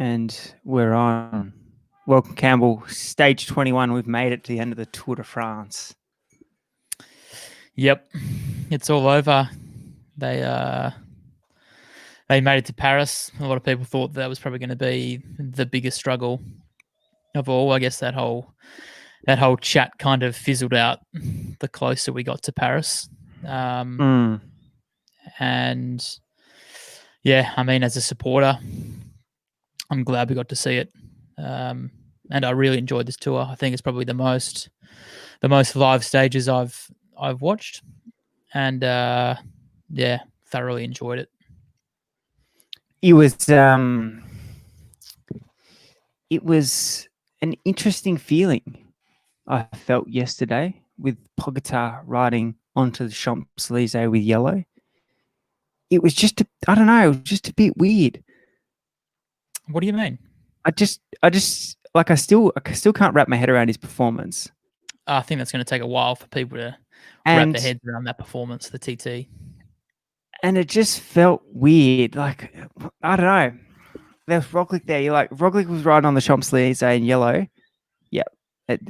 And we're on. Welcome, Campbell. Stage 21. We've made it to the end of the Tour de France. Yep, it's all over. They made it to Paris. A lot of people thought that was probably going to be the biggest struggle of all. I guess that whole chat kind of fizzled out the closer we got to Paris. And yeah, I mean, as a supporter, I'm glad we got to see it. And I really enjoyed this tour. I think it's probably the most live stages I've watched, and yeah, thoroughly enjoyed it. It was an interesting feeling I felt yesterday with Pogacar riding onto the Champs-Élysées with yellow. It was just I don't know, it was just a bit weird. What do you mean? I still can't wrap my head around his performance. I think that's going to take a while for people to wrap their heads around that performance, the TT. And it just felt weird. Like, I don't know. There was Roglic there. You're like, Roglic was riding on the Champs-Élysées in yellow. Yeah.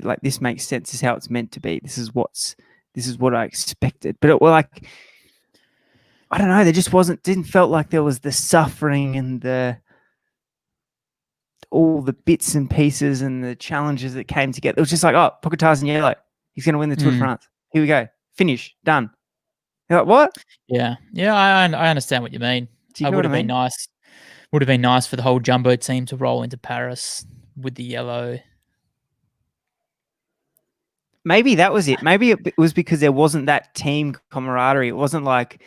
Like, this makes sense. This is how it's meant to be. This is what I expected. But I don't know. There just didn't felt like there was the suffering and all the bits and pieces and the challenges that came together. It was just like, oh, Pogacar's in yellow. He's going to win the Tour de France. Here we go. Finish. Done. You're like, what? Yeah. I understand what you mean. It would have been nice. Would have been nice for the whole Jumbo team to roll into Paris with the yellow. Maybe that was it. Maybe it was because there wasn't that team camaraderie. It wasn't like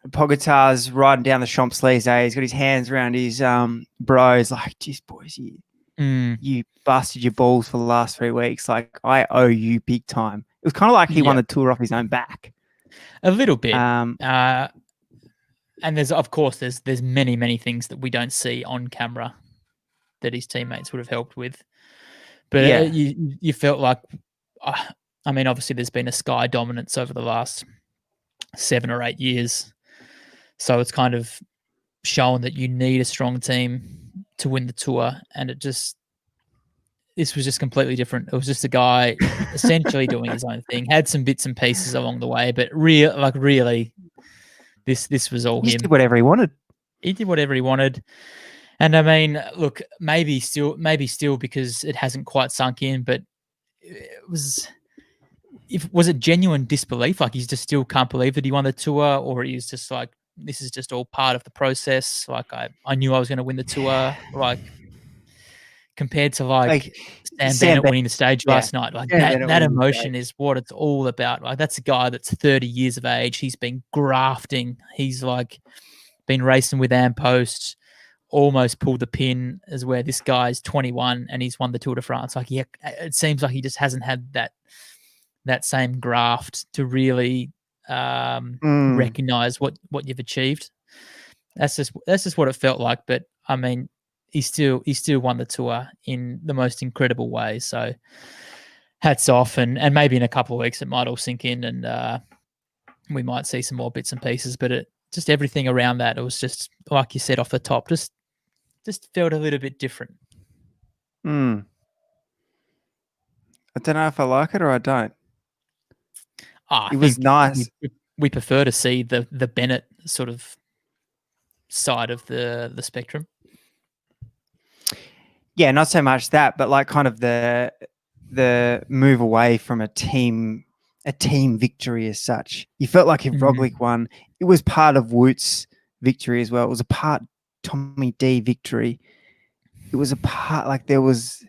Pogacar's riding down the Champs-Élysées. He's got his hands around his bros. Like, geez, boys, you busted your balls for the last 3 weeks. Like, I owe you big time. It was kind of like he won the Tour off his own back. A little bit. And there's many things that we don't see on camera that his teammates would have helped with. But you felt like, I mean, obviously there's been a Sky dominance over the last 7 or 8 years. So it's kind of shown that you need a strong team to win the Tour. And this was just completely different. It was just a guy essentially doing his own thing, had some bits and pieces along the way, but really, this was all him. He did whatever he wanted. He did whatever he wanted. And I mean, look, maybe still because it hasn't quite sunk in, but was it genuine disbelief? Like, he just still can't believe that he won the Tour, or he's just like, this is just all part of the process. Like, I knew I was going to win the Tour. Like, compared to like Sam Bennett winning the stage last night, like that emotion is what it's all about. Like, that's a guy that's 30 years of age. He's been grafting. He's like been racing with Am Post, almost pulled the pin, as where this guy's 21 and he's won the Tour de France. Like, it seems like he just hasn't had that same graft to really recognize what you've achieved. That's just what it felt like. But I mean, he still won the Tour in the most incredible way. So hats off, and maybe in a couple of weeks it might all sink in, and we might see some more bits and pieces. But just everything around that, it was just like you said off the top, just felt a little bit different. I don't know if I like it or I don't. It was nice. We prefer to see the Bennett sort of side of the spectrum. Yeah, not so much that, but like kind of the move away from a team victory as such. You felt like if Roglic won, it was part of Wout's victory as well. It was a part Tommy D victory. It was a part like it was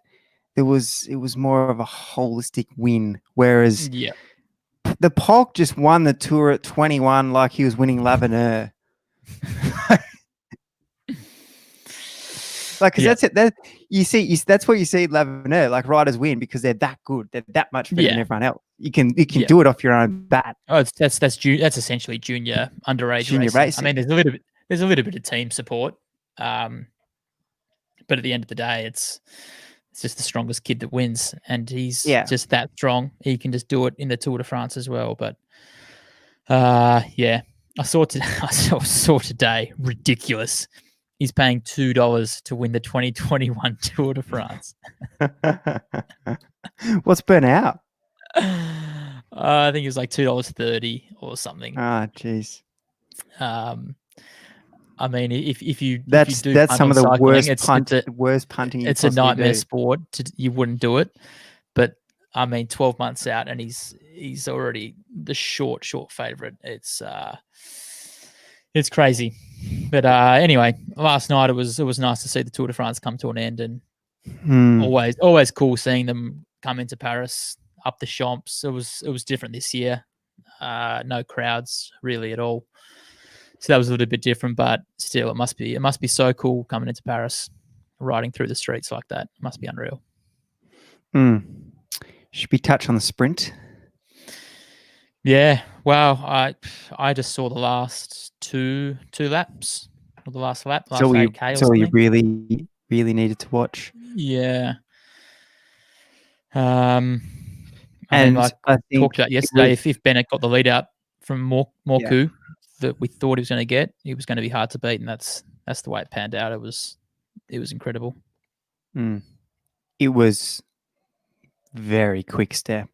more of a holistic win. Whereas the Polk just won the Tour at 21 like he was winning L'Avenir. Like, because that's it. That's what you see L'Avenir. Like, riders win because they're that good. They're that much better than everyone else. You can do it off your own bat. Oh, that's essentially junior underage racing. I mean, there's a little bit of team support, but at the end of the day, it's just the strongest kid that wins, and he's just that strong. He can just do it in the Tour de France as well. But I saw today ridiculous he's paying $2 to win the 2021 Tour de France. What's burnt out? I think it was like $2.30 or something. Ah, jeez. I mean, if you That's do that's punt some on of the cycling, worst punting you it's a possibly nightmare do. sport. You wouldn't do it, but I mean, 12 months out, and he's already the short favorite. It's crazy. But anyway, last night it was nice to see the Tour de France come to an end, and always cool seeing them come into Paris up the Champs. It was different this year. No crowds really at all. So that was a little bit different, but still, it must be so cool coming into Paris, riding through the streets like that. It must be unreal. Should we touch on the sprint? Yeah. Wow. I just saw the last two laps, or the last lap, last 8K or something. You really needed to watch. Yeah. I mean, like I talked about yesterday, if Bennett got the lead out from Morku that we thought he was going to get, he was going to be hard to beat, and that's the way it panned out. It was incredible. It was very quick step.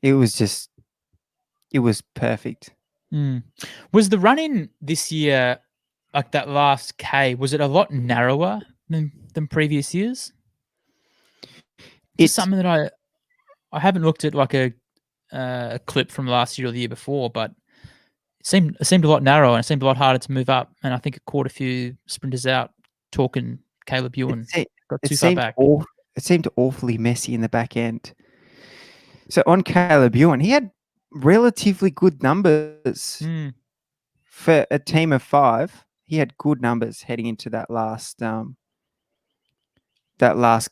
It was perfect. Was the run-in this year, like that last K, was it a lot narrower than previous years? It's something that I haven't looked at, like a clip from last year or the year before, but it seemed a lot narrower, and it seemed a lot harder to move up. And I think it caught a few sprinters out. Talking Caleb Ewan got too far back. It seemed awfully messy in the back end. So on Caleb Ewan, he had relatively good numbers for a team of 5. He had good numbers heading into that last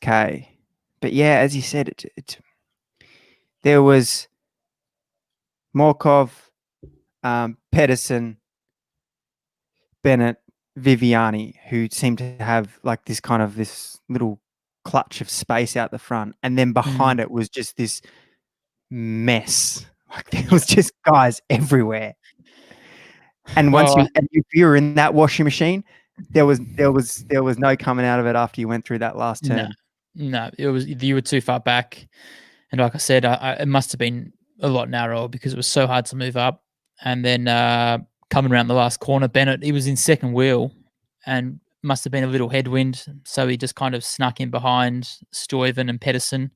K. But yeah, as you said, there was Morkov, Pedersen, Bennett, Viviani, who seemed to have like this little clutch of space out the front, and then behind it was just this mess. Like there was just guys everywhere. And if you were in that washing machine, there was no coming out of it after you went through that last turn. No, you were too far back, and like I said, it must have been a lot narrower because it was so hard to move up. And then coming around the last corner, Bennett, he was in second wheel, and must have been a little headwind, so he just kind of snuck in behind Stuyven and Pedersen.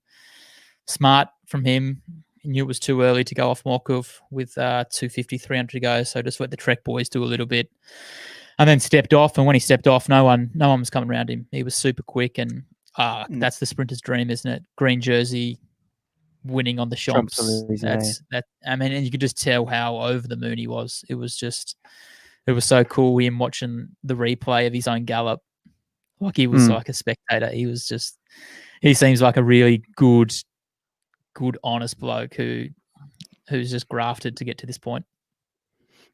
Smart from him. He knew it was too early to go off Morkov with 250, 300 to go, so just let the Trek boys do a little bit, and then stepped off. And when he stepped off, no one was coming around him. He was super quick, and that's the sprinter's dream, isn't it? Green jersey, winning on the Champs. That. I mean, and you could just tell how over the moon he was. It was so cool him watching the replay of his own gallop. Like he was like a spectator. He seems like a really good, honest bloke who's just grafted to get to this point.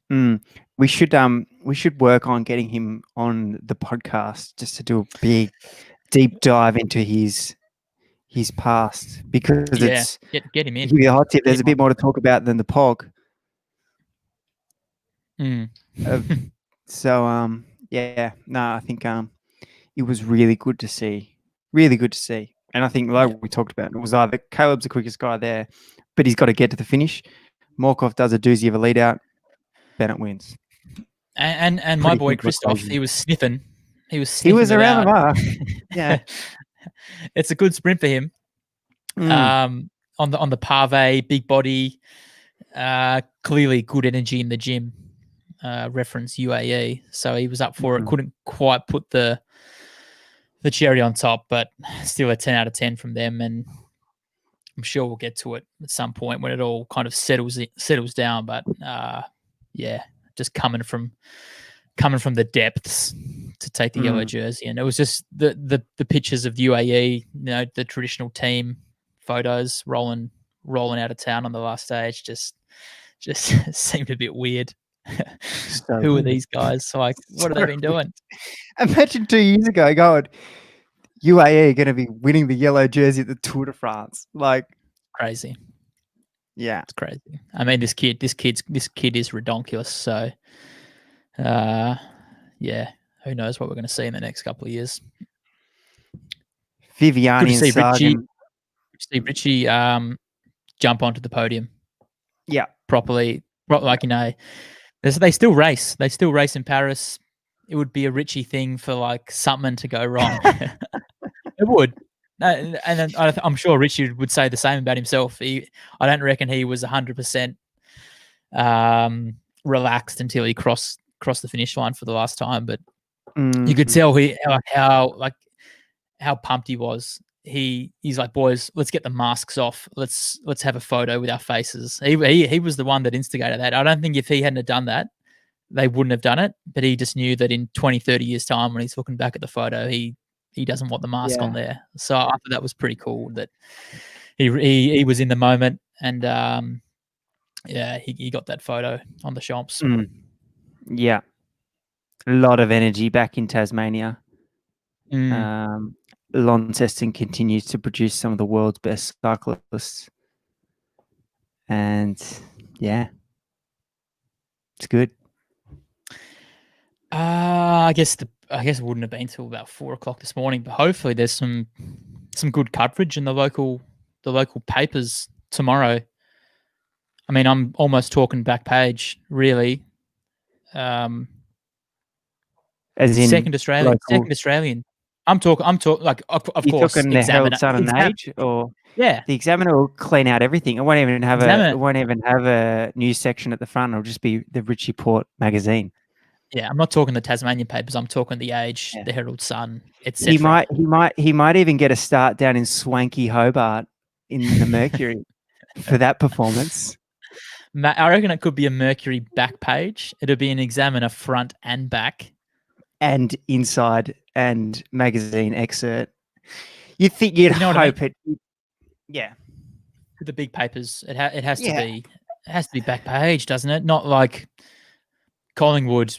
We should work on getting him on the podcast just to do a big deep dive into his past, because it's get him in. Give you a hot tip. There's a bit more to talk about than the POG. I think it was really good to see. Really good to see. And I think, like we talked about, it was either Caleb's the quickest guy there, but he's got to get to the finish. Morkov does a doozy of a lead out. Bennett wins. And my boy Christoph, he was sniffing. He was around the bar. Yeah. It's a good sprint for him. On the pave, big body, clearly good energy in the gym. Reference UAE, so he was up for it. Couldn't quite put the cherry on top, but still a 10 out of 10 from them. And I'm sure we'll get to it at some point when it all kind of settles down. But just coming from the depths to take the yellow jersey, and it was just the pictures of the UAE, the traditional team photos rolling out of town on the last stage, just seemed a bit weird. Who are these guys? Like, what have they been doing? Imagine 2 years ago going, UAE are going to be winning the yellow jersey at the Tour de France. Like, crazy. Yeah, it's crazy. I mean, this kid is redonkulous. So, who knows what we're going to see in the next couple of years. Viviani Good to and see Sagan. Richie jump onto the podium. Yeah. Properly, like, they still race. They still race in Paris. It would be a Richie thing for like something to go wrong. It would. And then I'm sure Richie would say the same about himself. I don't reckon he was 100% relaxed until he crossed the finish line for the last time. But you could tell how pumped he was. He's like, boys, let's get the masks off. Let's have a photo with our faces. He was the one that instigated that. I don't think if he hadn't have done that, they wouldn't have done it. But he just knew that in 20, 30 years' time, when he's looking back at the photo, he doesn't want the mask on there. So I thought that was pretty cool that he was in the moment, and he got that photo on the Champs. Yeah, a lot of energy back in Tasmania. Launceston continues to produce some of the world's best cyclists, and yeah, it's good. I guess it wouldn't have been till about 4 o'clock this morning, but hopefully there's some good coverage in the local papers tomorrow. I mean, I'm almost talking back page, really. As in second Australian. I'm talking like of course. Talking the Herald Sun and Age, or the Examiner will clean out everything. It won't even have a news section at the front. It'll just be the Richie Port magazine. Yeah, I'm not talking the Tasmanian papers. I'm talking the Age, the Herald Sun, etc. He might even get a start down in swanky Hobart in the Mercury for that performance. I reckon it could be a Mercury back page. It'll be an Examiner front and back, and inside and magazine excerpt. You'd think you'd hope it. Yeah, with the big papers, it has to be. It has to be back page, doesn't it? Not like Collingwood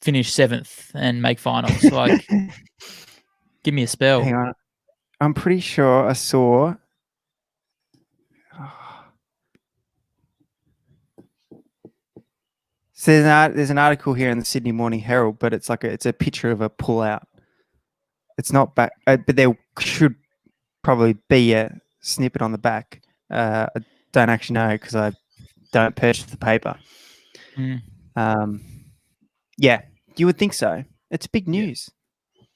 finish 7th and make finals. Like, give me a spell. Hang on, I'm pretty sure I saw. So there's an article here in the Sydney Morning Herald, but it's a picture of a pull-out. It's not back, but there should probably be a snippet on the back. I don't actually know because I don't purchase the paper. Yeah, you would think so. It's big news.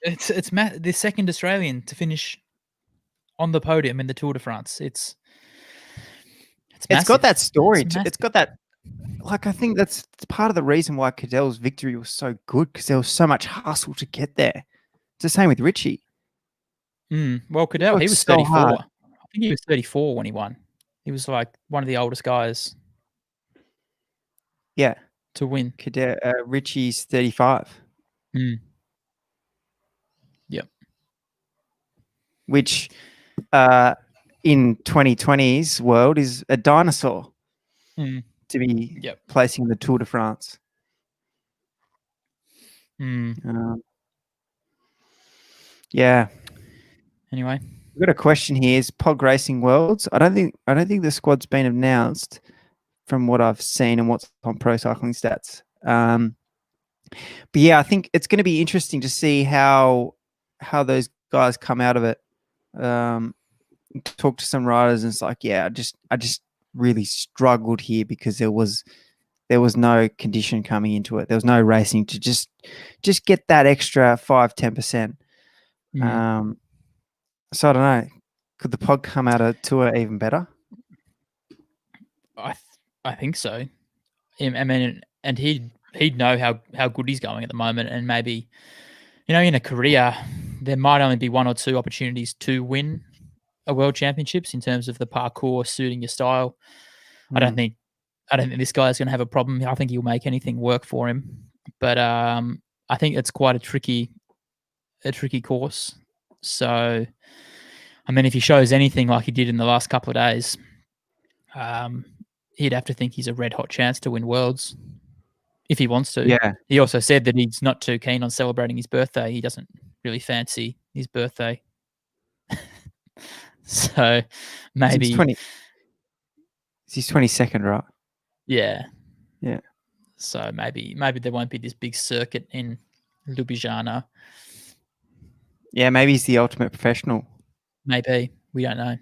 Yeah. It's the second Australian to finish on the podium in the Tour de France. It's got that story. It's got that. Like, I think that's part of the reason why Cadell's victory was so good, because there was so much hustle to get there. It's the same with Richie. Well, Cadell, he was 34. I think he was 34 when he won. He was like one of the oldest guys. Yeah. To win. Cadell, Richie's 35. Yep. Which in 2020's world is a dinosaur to be placing the Tour de France. Yeah. Anyway, we've got a question here. Is Pog Racing Worlds? I don't think the squad's been announced from what I've seen and what's on Pro Cycling Stats. But yeah, I think it's going to be interesting to see how those guys come out of it. Talk to some riders, and it's like, yeah, I just really struggled here because there was no condition coming into it. There was no racing to just get that extra 5-10%. So I don't know. Could the pod come out of tour even better? I think so. I mean, and he'd know how good he's going at the moment, and maybe, in a career there might only be 1 or 2 opportunities to win a world championships in terms of the parcours suiting your style. I don't think this guy's going to have a problem. I think he'll make anything work for him. But I think it's quite a tricky course. So, I mean, if he shows anything like he did in the last couple of days, he'd have to think he's a red hot chance to win worlds if he wants to. Yeah. He also said that he's not too keen on celebrating his birthday. He doesn't really fancy his birthday. So maybe he's 22nd, right? Yeah. Yeah. So maybe there won't be this big circuit in Ljubljana. Yeah, maybe he's the ultimate professional. Maybe. We don't know.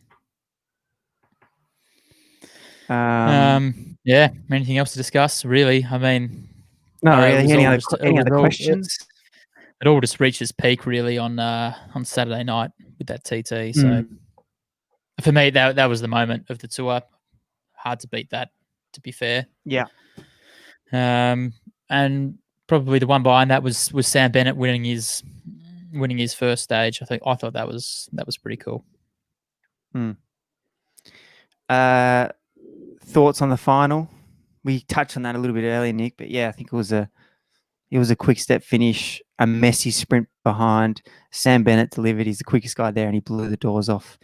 Yeah. Anything else to discuss? Really? I mean, Not really. Any other it questions? all just reached its peak really on Saturday night with that TT. So for me, that was the moment of the tour. Hard to beat that, to be fair. Yeah. And probably the one behind that was Sam Bennett winning his first stage. I thought that was pretty cool. Thoughts on the final? We touched on that a little bit earlier, Nick, but yeah, I think it was a quick step finish, a messy sprint behind. Sam Bennett delivered. He's the quickest guy there, and he blew the doors off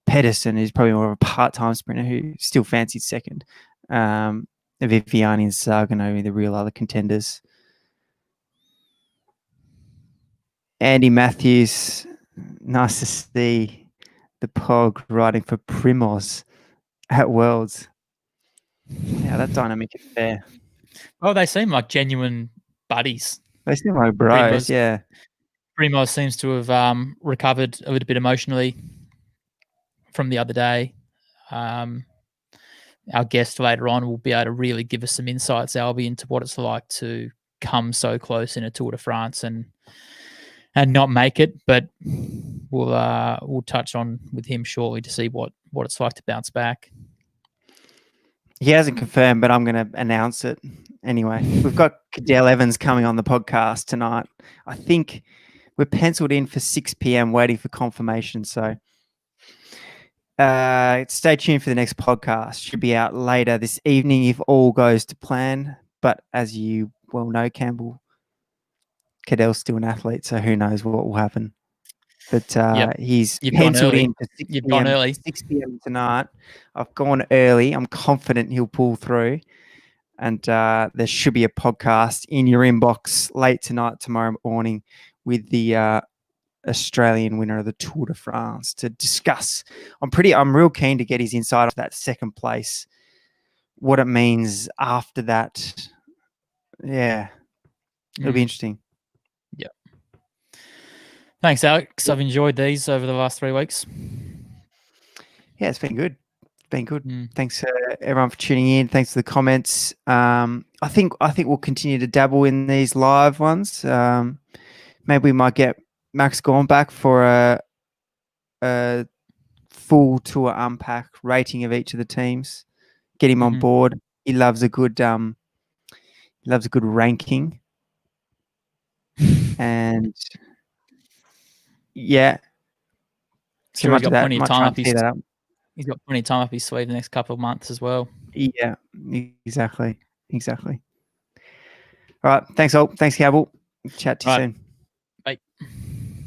Pedersen, who's probably more of a part-time sprinter who still fancied second. Viviani and Sagan are the real other contenders. Andy Matthews, nice to see the Pog riding for Primoz at Worlds. Yeah, that dynamic is fair. Oh, they seem like genuine buddies. They seem like bros, yeah. Primoz seems to have recovered a little bit emotionally from the other day. Our guest later on will be able to really give us some insights, Albie, into what it's like to come so close in a Tour de France and not make it. But we'll touch on with him shortly to see what it's like to bounce back. He hasn't confirmed, but I'm going to announce it anyway. We've got Cadell Evans coming on the podcast tonight. I think we're penciled in for 6 p.m. waiting for confirmation. So stay tuned for the next podcast. Should be out later this evening if all goes to plan. But as you well know, Campbell, Cadell's still an athlete, so who knows what will happen. But he's penciled in for 6 p.m. tonight. I've gone early. I'm confident he'll pull through. And there should be a podcast in your inbox late tonight, tomorrow morning, with the Australian winner of the Tour de France to discuss. I'm real keen to get his insight of that second place, what it means after that. Yeah, it'll be interesting. Yeah. Thanks, Alex. I've enjoyed these over the last 3 weeks. Yeah, it's been good. Thanks everyone for tuning in. Thanks for the comments. I think we'll continue to dabble in these live ones. Maybe we might get Max Gorn back for a full tour unpack rating of each of the teams. Get him on board. He loves a good ranking. And yeah, Sure, he's got plenty of time up his. That up. He's got plenty of time up his sleeve the next couple of months as well. Yeah, exactly. All right. Thanks all. Thanks, Campbell. Chat to you soon.